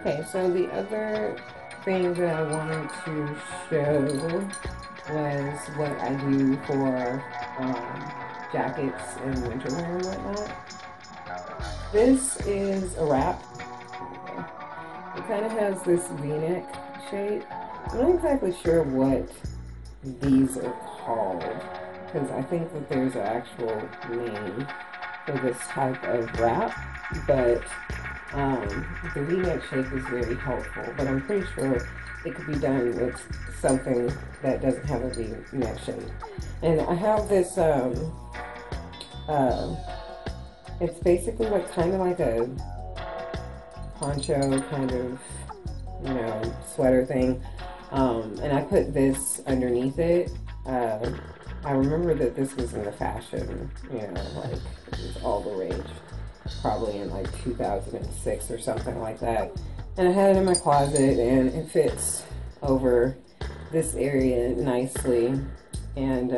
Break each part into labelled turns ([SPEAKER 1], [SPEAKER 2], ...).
[SPEAKER 1] Okay, so the other thing that I wanted to show was what I do for jackets and winter wear and whatnot. This is a wrap. It kind of has this V-neck shape. I'm not exactly sure what these are called because I think that there's an actual name for this type of wrap, but the V-neck shape is very helpful, but I'm pretty sure it could be done with something that doesn't have a V-neck shape. And I have this, uh, it's basically like kind of like a poncho kind of, sweater thing. And I put this underneath it. I remember that this was in the fashion, like it was all the rage, probably in like 2006 or something like that. And I had it in my closet and it fits over this area nicely. And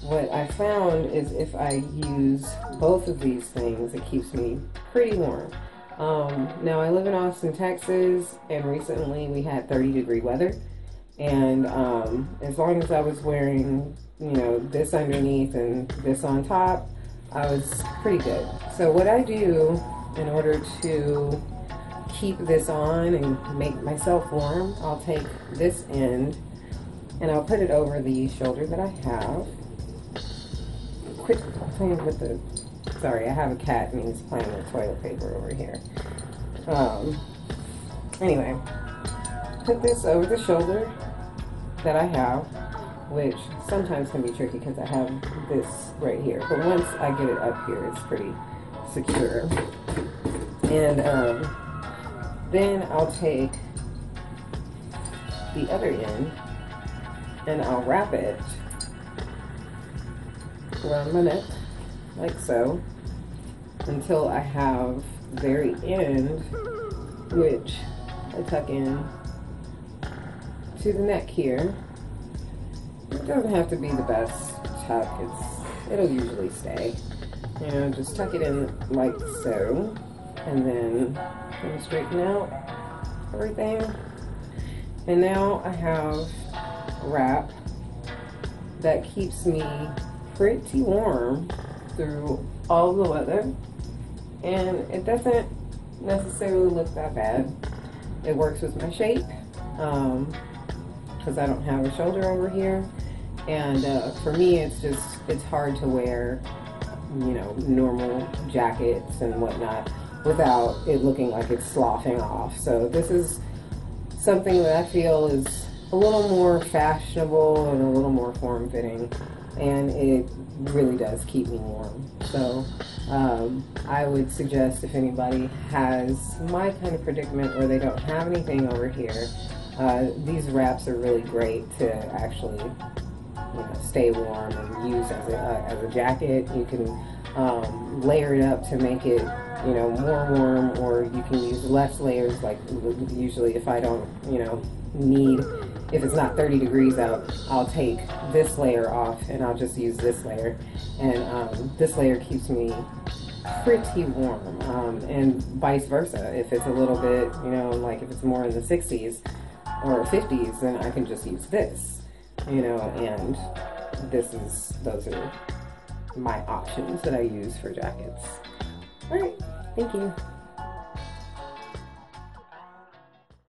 [SPEAKER 1] what I found is if I use both of these things, it keeps me pretty warm. Now I live in Austin, Texas, and recently we had 30-degree weather. And as long as I was wearing, this underneath and this on top, I was pretty good. So what I do in order to keep this on and make myself warm, I'll take this end and I'll put it over the shoulder that I have. Quit playing with the, sorry, I have a cat and he's playing with toilet paper over here. Anyway, put this over the shoulder that I have, which sometimes can be tricky because I have this right here. But once I get it up here, it's pretty secure. And then I'll take the other end and I'll wrap it around my neck, like so, until I have the very end, which I tuck in to the neck here. It doesn't have to be the best tuck, it'll usually stay. Just tuck it in like so, and then kind of straighten out everything. And now I have a wrap that keeps me pretty warm through all the weather, and it doesn't necessarily look that bad. It works with my shape because I don't have a shoulder over here, and for me it's hard to wear normal jackets and whatnot without it looking like it's sloughing off. So this is something that I feel is a little more fashionable and a little more form-fitting, and it really does keep me warm. So I would suggest if anybody has my kind of predicament where they don't have anything over here, these wraps are really great to actually stay warm and use as a jacket. You can layer it up to make it more warm, or you can use less layers. Like usually if I don't if it's not 30 degrees out, I'll take this layer off and I'll just use this layer, and this layer keeps me pretty warm, and vice versa. If it's a little bit, like if it's more in the 60s or 50s, then I can just use this, and those are my options that I use for jackets. All right, thank you.